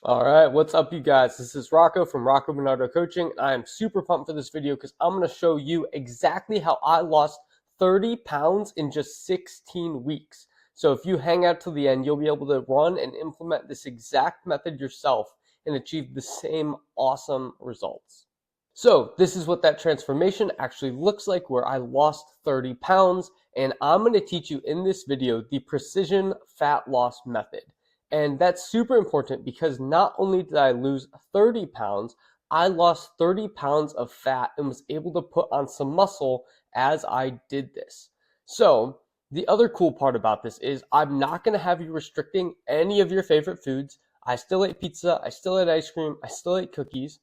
All right, what's up, you guys? This is Rocco from Rocco Bernardo Coaching. I am super pumped for this video because I'm going to show you exactly how I lost 30 pounds in just 16 weeks. So if you hang out till the end, you'll be able to run and implement this exact method yourself and achieve the same awesome results. So this is what that transformation actually looks like, where I lost 30 pounds, and I'm going to teach you in this video the precision fat loss method. And that's super important because not only did I lose 30 pounds, I lost 30 pounds of fat and was able to put on some muscle as I did this. So the other cool part about this is I'm not going to have you restricting any of your favorite foods. I still ate pizza, I still ate ice cream, I still ate cookies,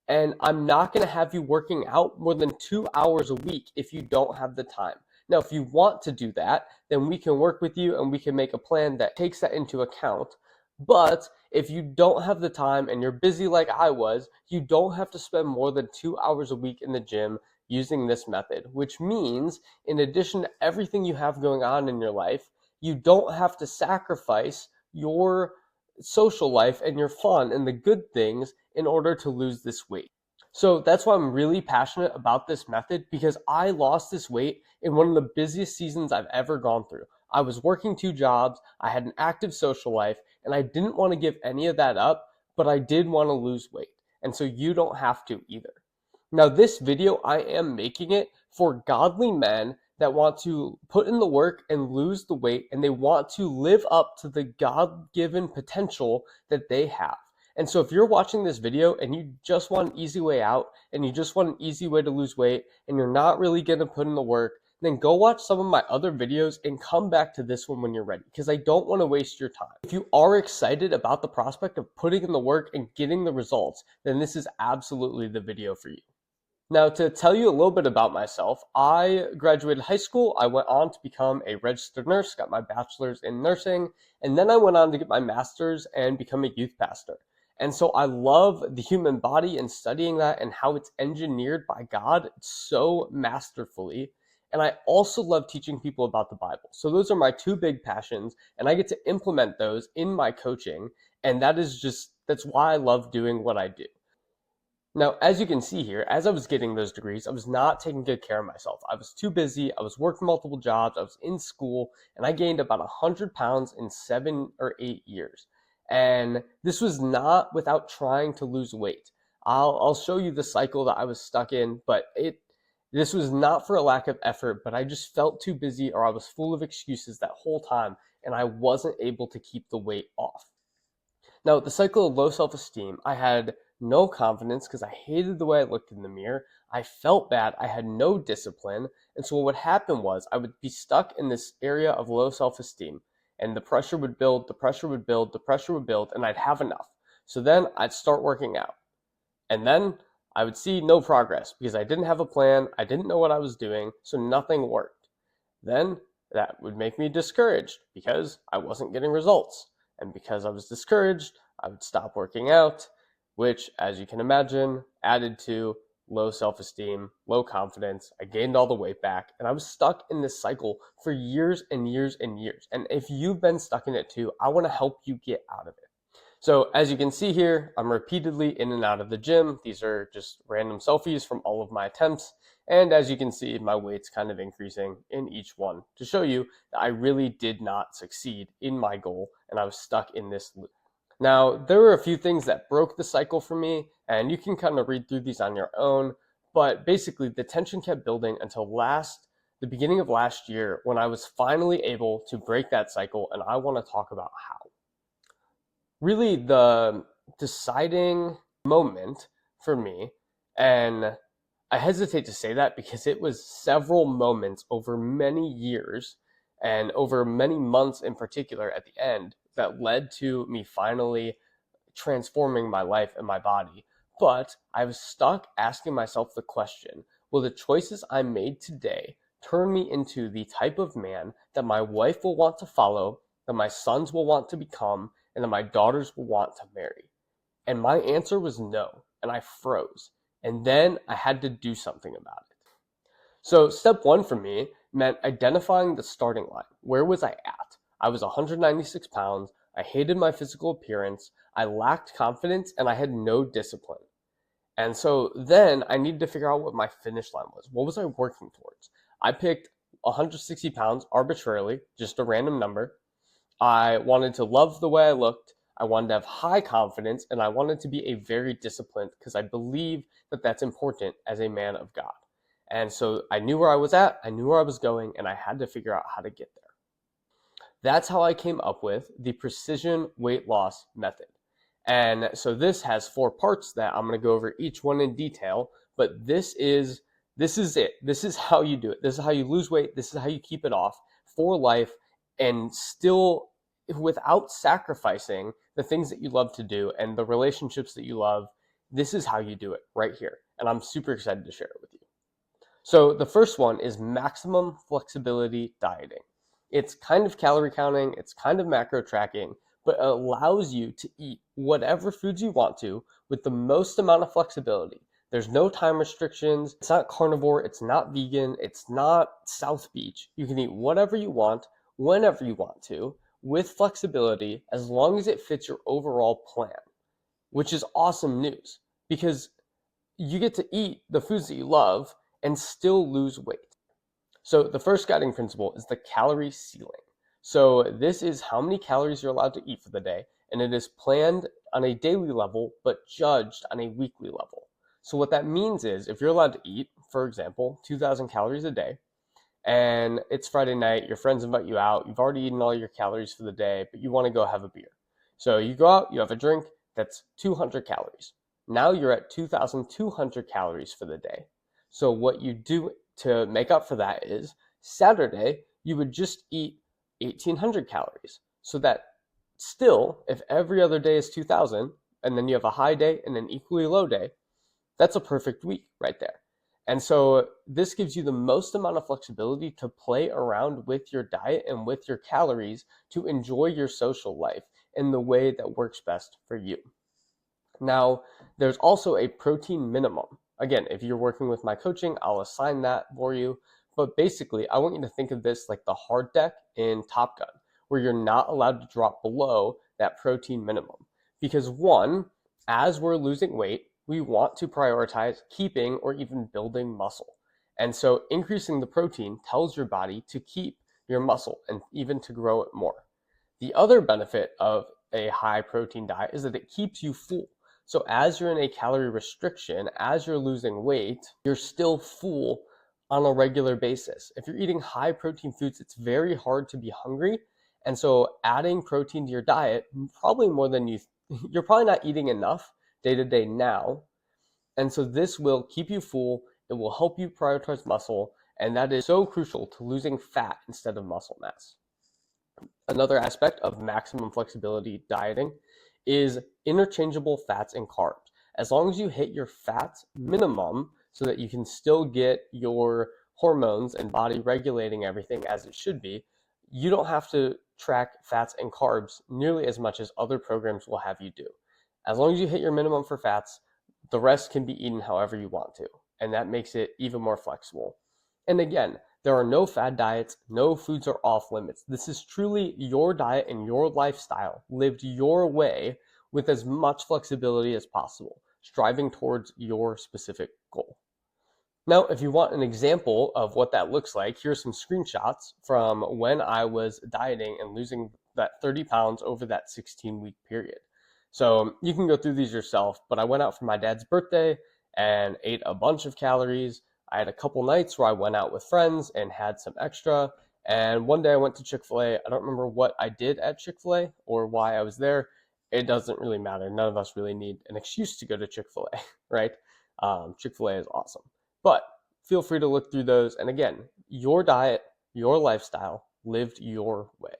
and I'm not going to have you working out more than 2 hours a week if you don't have the time. Now, if you want to do that, then we can work with you and we can make a plan that takes that into account. But if you don't have the time and you're busy like I was, you don't have to spend more than 2 hours a week in the gym using this method, which means in addition to everything you have going on in your life, you don't have to sacrifice your social life and your fun and the good things in order to lose this weight. So that's why I'm really passionate about this method, because I lost this weight in one of the busiest seasons I've ever gone through. I was working 2 jobs, I had an active social life, and I didn't want to give any of that up, but I did want to lose weight. And so you don't have to either. Now, this video, I am making it for godly men that want to put in the work and lose the weight, and they want to live up to the God-given potential that they have. And so if you're watching this video and you just want an easy way out and you just want an easy way to lose weight and you're not really going to put in the work, then go watch some of my other videos and come back to this one when you're ready, because I don't want to waste your time. If you are excited about the prospect of putting in the work and getting the results, then this is absolutely the video for you. Now, to tell you a little bit about myself, I graduated high school. I went on to become a registered nurse, got my bachelor's in nursing, and then I went on to get my master's and become a youth pastor. And so I love the human body and studying that and how it's engineered by God so masterfully. And I also love teaching people about the Bible. So those are my two big passions, and I get to implement those in my coaching. And that's why I love doing what I do. Now, as you can see here, as I was getting those degrees, I was not taking good care of myself. I was too busy. I was working multiple jobs. I was in school, and I gained about 100 pounds in 7 or 8 years. And this was not without trying to lose weight. I'll show you the cycle that I was stuck in, but this was not for a lack of effort, but I just felt too busy, or I was full of excuses that whole time, and I wasn't able to keep the weight off. Now, the cycle of low self-esteem, I had no confidence because I hated the way I looked in the mirror. I felt bad. I had no discipline. And so what would happen was I would be stuck in this area of low self-esteem, and the pressure would build, the pressure would build, the pressure would build, and I'd have enough. So then I'd start working out. And then I would see no progress because I didn't have a plan. I didn't know what I was doing, so nothing worked. Then that would make me discouraged because I wasn't getting results. And because I was discouraged, I would stop working out, which, as you can imagine, added to low self-esteem, low confidence. I gained all the weight back, and I was stuck in this cycle for years and years and years. And if you've been stuck in it too, I want to help you get out of it. So as you can see here, I'm repeatedly in and out of the gym. These are just random selfies from all of my attempts. And as you can see, my weight's kind of increasing in each one to show you that I really did not succeed in my goal, and I was stuck in this loop. Now, there were a few things that broke the cycle for me, and you can kind of read through these on your own, but basically the tension kept building until the beginning of last year, when I was finally able to break that cycle, and I want to talk about how. Really, the deciding moment for me, and I hesitate to say that because it was several moments over many years and over many months in particular at the end, that led to me finally transforming my life and my body. But I was stuck asking myself the question, will the choices I made today turn me into the type of man that my wife will want to follow, that my sons will want to become, and that my daughters will want to marry? And my answer was no, and I froze. And then I had to do something about it. So step one for me meant identifying the starting line. Where was I at? I was 196 pounds. I hated my physical appearance. I lacked confidence and I had no discipline. And so then I needed to figure out what my finish line was. What was I working towards? I picked 160 pounds arbitrarily, just a random number. I wanted to love the way I looked. I wanted to have high confidence, and I wanted to be a very disciplined because I believe that that's important as a man of God. And so I knew where I was at, I knew where I was going, and I had to figure out how to get there. That's how I came up with the precision weight loss method. And so this has 4 parts that I'm going to go over each one in detail, but this is it. This is how you do it. This is how you lose weight. This is how you keep it off for life and still without sacrificing the things that you love to do and the relationships that you love. This is how you do it right here. And I'm super excited to share it with you. So the first one is maximum flexibility dieting. It's kind of calorie counting, it's kind of macro tracking, but it allows you to eat whatever foods you want to with the most amount of flexibility. There's no time restrictions. It's not carnivore. It's not vegan. It's not South Beach. You can eat whatever you want, whenever you want to, with flexibility, as long as it fits your overall plan, which is awesome news because you get to eat the foods that you love and still lose weight. So the first guiding principle is the calorie ceiling. So this is how many calories you're allowed to eat for the day, and it is planned on a daily level, but judged on a weekly level. So what that means is if you're allowed to eat, for example, 2,000 calories a day, and it's Friday night, your friends invite you out, you've already eaten all your calories for the day, but you want to go have a beer. So you go out, you have a drink, that's 200 calories. Now you're at 2,200 calories for the day. So what you do to make up for that is Saturday, you would just eat 1,800 calories. So that still, if every other day is 2,000, and then you have a high day and an equally low day, that's a perfect week right there. And so this gives you the most amount of flexibility to play around with your diet and with your calories to enjoy your social life in the way that works best for you. Now, there's also a protein minimum. Again, if you're working with my coaching, I'll assign that for you. But basically, I want you to think of this like the hard deck in Top Gun, where you're not allowed to drop below that protein minimum. Because one, as we're losing weight, we want to prioritize keeping or even building muscle. And so increasing the protein tells your body to keep your muscle and even to grow it more. The other benefit of a high protein diet is that it keeps you full. So as you're in a calorie restriction, as you're losing weight, you're still full on a regular basis. If you're eating high protein foods, it's very hard to be hungry. And so adding protein to your diet, probably more than you're probably not eating enough day to day now. And so this will keep you full. It will help you prioritize muscle. And that is so crucial to losing fat instead of muscle mass. Another aspect of maximum flexibility dieting is interchangeable fats and carbs. As long as you hit your fats minimum so that you can still get your hormones and body regulating everything as it should be, you don't have to track fats and carbs nearly as much as other programs will have you do. As long as you hit your minimum for fats, the rest can be eaten however you want to, and that makes it even more flexible. And again, there are no fad diets, no foods are off limits. This is truly your diet and your lifestyle lived your way with as much flexibility as possible, striving towards your specific goal. Now, if you want an example of what that looks like, here's some screenshots from when I was dieting and losing that 30 pounds over that 16-week period. So you can go through these yourself, but I went out for my dad's birthday and ate a bunch of calories. I had a couple nights where I went out with friends and had some extra. And one day I went to Chick-fil-A. I don't remember what I did at Chick-fil-A or why I was there. It doesn't really matter. None of us really need an excuse to go to Chick-fil-A, right? Chick-fil-A is awesome. But feel free to look through those. And again, your diet, your lifestyle, lived your way.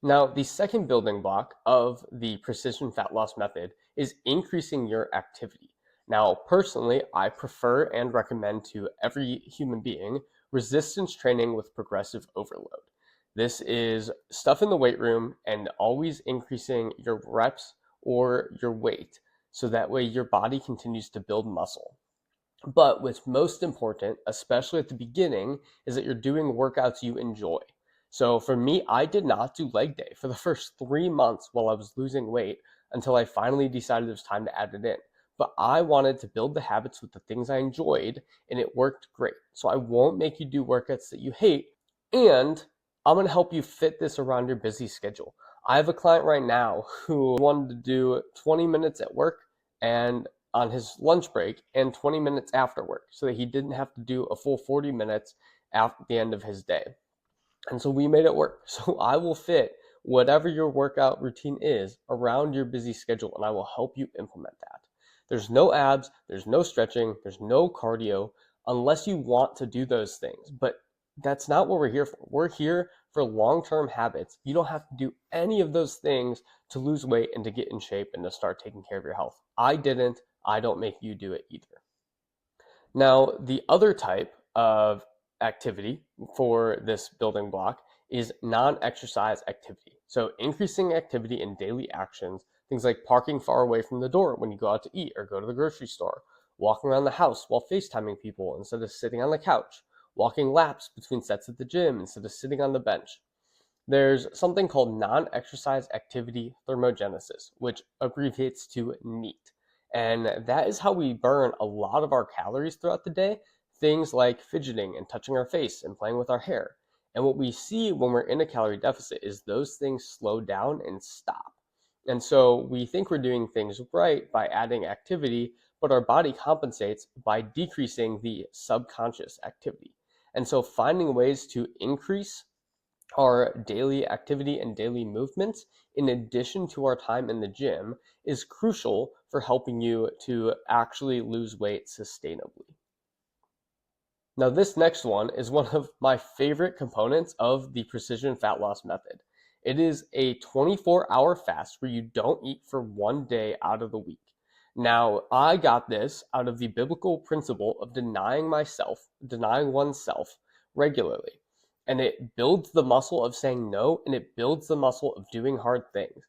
Now, the second building block of the precision fat loss method is increasing your activity. Now, personally, I prefer and recommend to every human being resistance training with progressive overload. This is stuff in the weight room and always increasing your reps or your weight so that way your body continues to build muscle. But what's most important, especially at the beginning, is that you're doing workouts you enjoy. So for me, I did not do leg day for the first 3 months while I was losing weight. until I finally decided it was time to add it in. But I wanted to build the habits with the things I enjoyed, and it worked great. So I won't make you do workouts that you hate, and I'm going to help you fit this around your busy schedule. I have a client right now who wanted to do 20 minutes at work and on his lunch break and 20 minutes after work so that he didn't have to do a full 40 minutes at the end of his day. And so we made it work. So I will fit whatever your workout routine is around your busy schedule, and I will help you implement that. There's no abs, there's no stretching, there's no cardio unless you want to do those things. But that's not what we're here for. We're here for long-term habits. You don't have to do any of those things to lose weight and to get in shape and to start taking care of your health. I didn't. I don't make you do it either. Now, the other type of activity for this building block is non-exercise activity. So increasing activity in daily actions, things like parking far away from the door when you go out to eat or go to the grocery store, walking around the house while FaceTiming people instead of sitting on the couch, walking laps between sets at the gym instead of sitting on the bench. There's something called non-exercise activity thermogenesis, which abbreviates to NEAT. And that is how we burn a lot of our calories throughout the day, things like fidgeting and touching our face and playing with our hair. And what we see when we're in a calorie deficit is those things slow down and stop. And so we think we're doing things right by adding activity, but our body compensates by decreasing the subconscious activity. And so finding ways to increase our daily activity and daily movements, in addition to our time in the gym, is crucial for helping you to actually lose weight sustainably. Now, this next one is one of my favorite components of the precision fat loss method. It is a 24-hour fast where you don't eat for one day out of the week. Now, I got this out of the biblical principle of denying oneself regularly. And it builds the muscle of saying no, and it builds the muscle of doing hard things.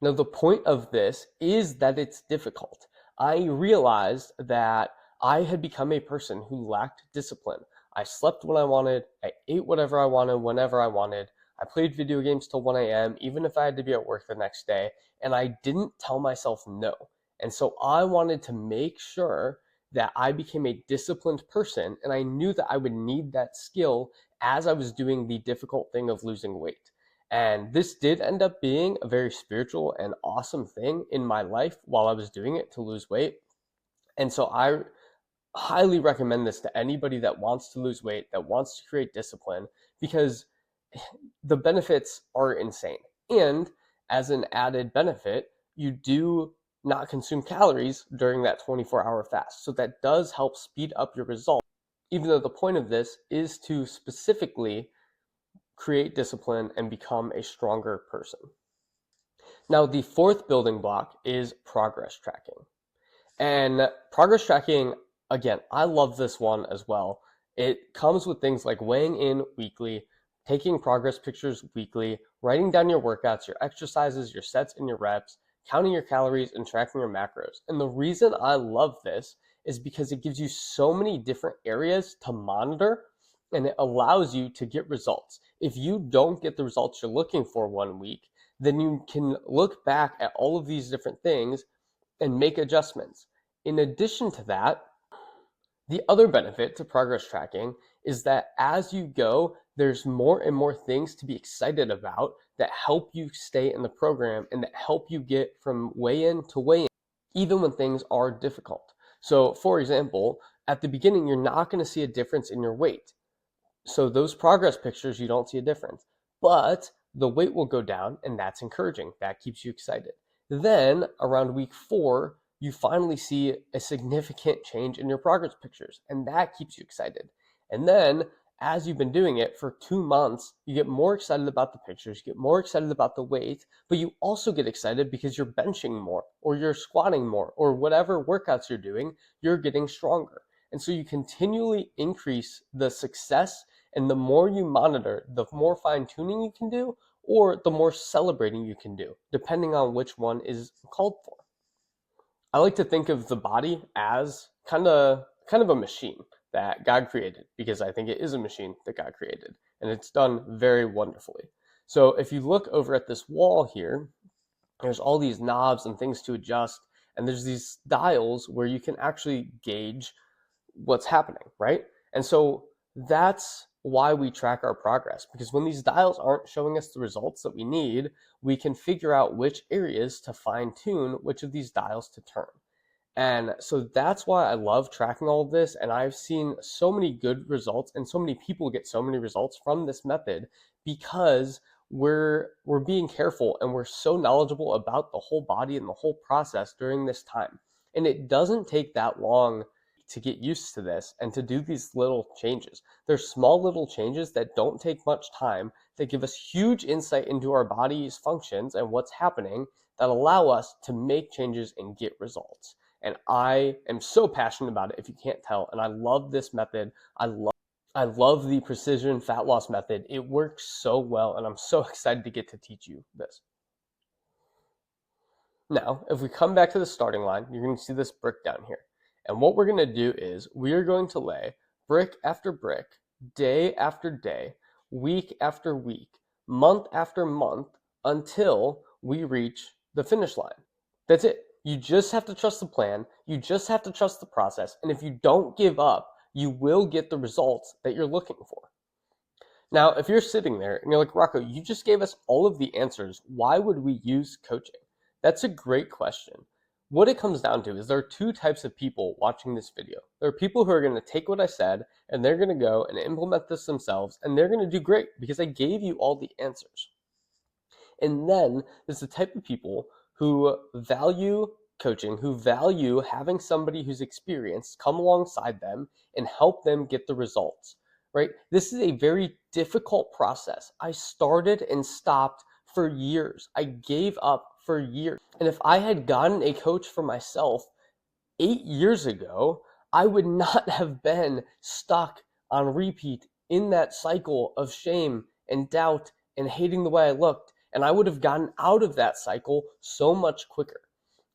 Now, the point of this is that it's difficult. I realized that I had become a person who lacked discipline. I slept when I wanted, I ate whatever I wanted, whenever I wanted. I played video games till 1 a.m., even if I had to be at work the next day, and I didn't tell myself no. And so I wanted to make sure that I became a disciplined person, and I knew that I would need that skill as I was doing the difficult thing of losing weight. And this did end up being a very spiritual and awesome thing in my life while I was doing it to lose weight. And so I highly recommend this to anybody that wants to lose weight, that wants to create discipline, because the benefits are insane. And as an added benefit, you do not consume calories during that 24-hour fast. So that does help speed up your results, even though the point of this is to specifically create discipline and become a stronger person. Now, the fourth building block is progress tracking. And progress tracking, again, I love this one as well. It comes with things like weighing in weekly, taking progress pictures weekly, writing down your workouts, your exercises, your sets, and your reps, counting your calories, and tracking your macros. And the reason I love this is because it gives you so many different areas to monitor, and it allows you to get results. If you don't get the results you're looking for one week, then you can look back at all of these different things and make adjustments. In addition to that, the other benefit to progress tracking is that as you go, there's more and more things to be excited about that help you stay in the program and that help you get from weigh in to weigh in, even when things are difficult. So, for example, at the beginning, you're not going to see a difference in your weight. So those progress pictures, you don't see a difference, but the weight will go down, and that's encouraging. That keeps you excited. Then around week 4, you finally see a significant change in your progress pictures, and that keeps you excited. And then as you've been doing it for 2 months, you get more excited about the pictures, you get more excited about the weight, but you also get excited because you're benching more, or you're squatting more, or whatever workouts you're doing, you're getting stronger. And so you continually increase the success, and the more you monitor, the more fine tuning you can do, or the more celebrating you can do, depending on which one is called for. I like to think of the body as kind of a machine that God created, because I think it is a machine that God created, and it's done very wonderfully. So if you look over at this wall here, There's all these knobs and things to adjust, and there's these dials where you can actually gauge what's happening, right? And so that's why we track our progress, because when these dials aren't showing us the results that we need, we can figure out which areas to fine tune, which of these dials to turn. And so that's why I love tracking all of this. And I've seen so many good results and so many people get so many results from this method because we're being careful and we're so knowledgeable about the whole body and the whole process during this time. And it doesn't take that long to get used to this and to do these little changes. There's small little changes that don't take much time that give us huge insight into our body's functions and what's happening that allow us to make changes and get results. And I am so passionate about it, if you can't tell. And I love this method. I love the precision fat loss method. It works so well, and I'm so excited to get to teach you this. Now, if we come back to the starting line, you're going to see this brick down here. And what we're going to do is we are going to lay brick after brick, day after day, week after week, month after month, until we reach the finish line. That's it. You just have to trust the plan. You just have to trust the process. And if you don't give up, you will get the results that you're looking for. Now, if you're sitting there and you're like, Rocco, you just gave us all of the answers. Why would we use coaching? That's a great question. What it comes down to is there are two types of people watching this video. There are people who are going to take what I said and they're going to go and implement this themselves, and they're going to do great because I gave you all the answers. And then there's the type of people who value coaching, who value having somebody who's experienced come alongside them and help them get the results, right? This is a very difficult process. I started and stopped for years. I gave up for years. And if I had gotten a coach for myself 8 years ago, I would not have been stuck on repeat in that cycle of shame and doubt and hating the way I looked. And I would have gotten out of that cycle so much quicker.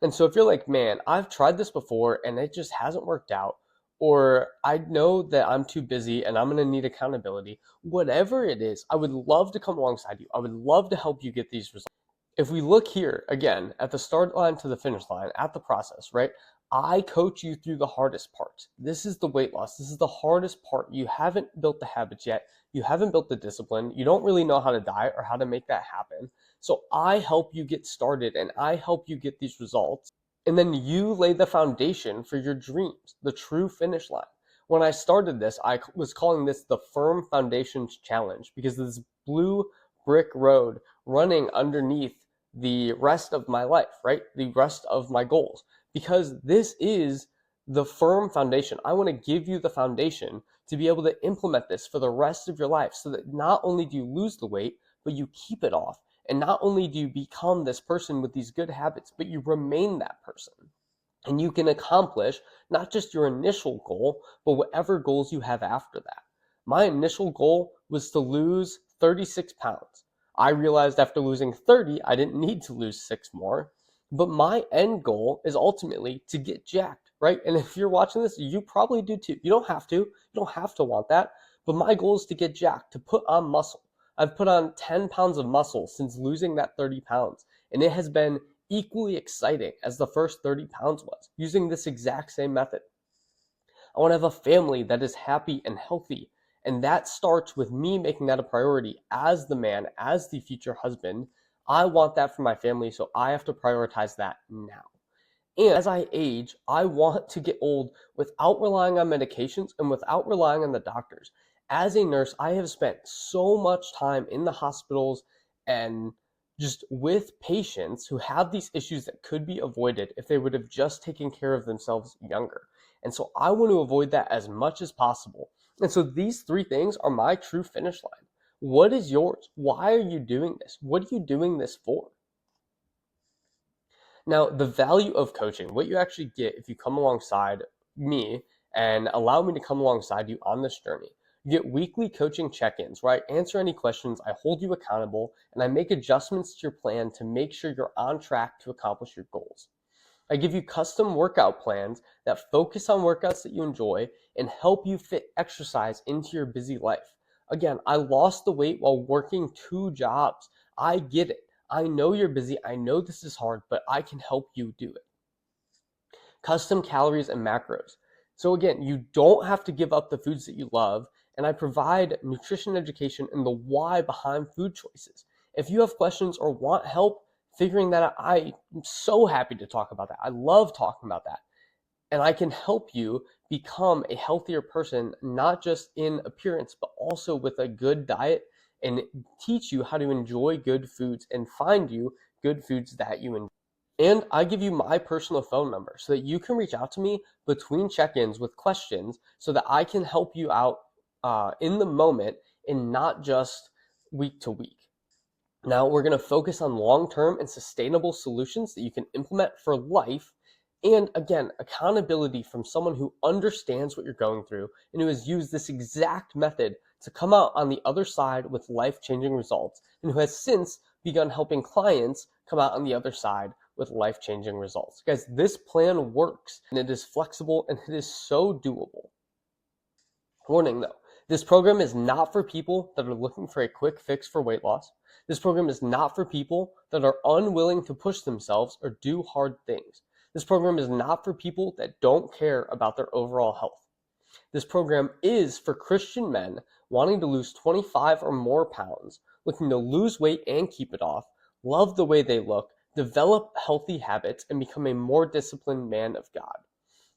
And so if you're like, man, I've tried this before and it just hasn't worked out, or I know that I'm too busy and I'm going to need accountability, whatever it is, I would love to come alongside you. I would love to help you get these results. If we look here again at the start line to the finish line, at the process, right? I coach you through the hardest parts. This is the weight loss. This is the hardest part. You haven't built the habits yet. You haven't built the discipline. You don't really know how to diet or how to make that happen. So I help you get started and I help you get these results. And then you lay the foundation for your dreams, the true finish line. When I started this, I was calling this the Firm Foundations Challenge because this blue brick road running underneath the rest of my life, right? The rest of my goals, because this is the firm foundation. I want to give you the foundation to be able to implement this for the rest of your life so that not only do you lose the weight, but you keep it off. And not only do you become this person with these good habits, but you remain that person. And you can accomplish not just your initial goal, but whatever goals you have after that. My initial goal was to lose 36 pounds. I realized after losing 30, I didn't need to lose 6 more. But my end goal is ultimately to get jacked, right? And if you're watching this, you probably do too. You don't have to. You don't have to want that. But my goal is to get jacked, to put on muscle. I've put on 10 pounds of muscle since losing that 30 pounds. And it has been equally exciting as the first 30 pounds was, using this exact same method. I want to have a family that is happy and healthy. And that starts with me making that a priority as the man, as the future husband. I want that for my family, so I have to prioritize that now. And as I age, I want to get old without relying on medications and without relying on the doctors. As a nurse, I have spent so much time in the hospitals and just with patients who have these issues that could be avoided if they would have just taken care of themselves younger. And so I want to avoid that as much as possible. And so these three things are my true finish line. What is yours? Why are you doing this? What are you doing this for? Now, the value of coaching, what you actually get if you come alongside me and allow me to come alongside you on this journey. You get weekly coaching check-ins where I answer any questions, I hold you accountable, and I make adjustments to your plan to make sure you're on track to accomplish your goals. I give you custom workout plans that focus on workouts that you enjoy and help you fit exercise into your busy life. Again, I lost the weight while working 2 jobs. I get it. I know you're busy. I know this is hard, but I can help you do it. Custom calories and macros. So again, you don't have to give up the foods that you love, and I provide nutrition education and the why behind food choices. If you have questions or want help figuring that out, I'm so happy to talk about that. I love talking about that. And I can help you become a healthier person, not just in appearance, but also with a good diet, and teach you how to enjoy good foods and find you good foods that you enjoy. And I give you my personal phone number so that you can reach out to me between check-ins with questions so that I can help you out in the moment and not just week to week. Now we're going to focus on long-term and sustainable solutions that you can implement for life. And again, accountability from someone who understands what you're going through and who has used this exact method to come out on the other side with life-changing results, and who has since begun helping clients come out on the other side with life-changing results. Guys, this plan works, and it is flexible, and it is so doable. Warning though, this program is not for people that are looking for a quick fix for weight loss. This program is not for people that are unwilling to push themselves or do hard things. This program is not for people that don't care about their overall health. This program is for Christian men wanting to lose 25 or more pounds, looking to lose weight and keep it off, love the way they look, develop healthy habits, and become a more disciplined man of God.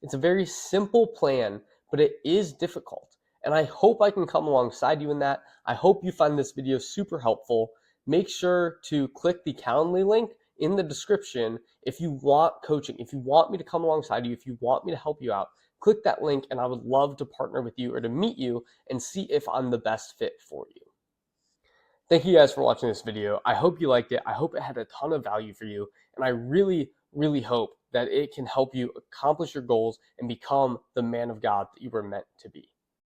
It's a very simple plan, but it is difficult. And I hope I can come alongside you in that. I hope you find this video super helpful. Make sure to click the Calendly link in the description if you want coaching, if you want me to come alongside you, if you want me to help you out. Click that link and I would love to partner with you or to meet you and see if I'm the best fit for you. Thank you guys for watching this video. I hope you liked it. I hope it had a ton of value for you. And I really, really hope that it can help you accomplish your goals and become the man of God that you were meant to be.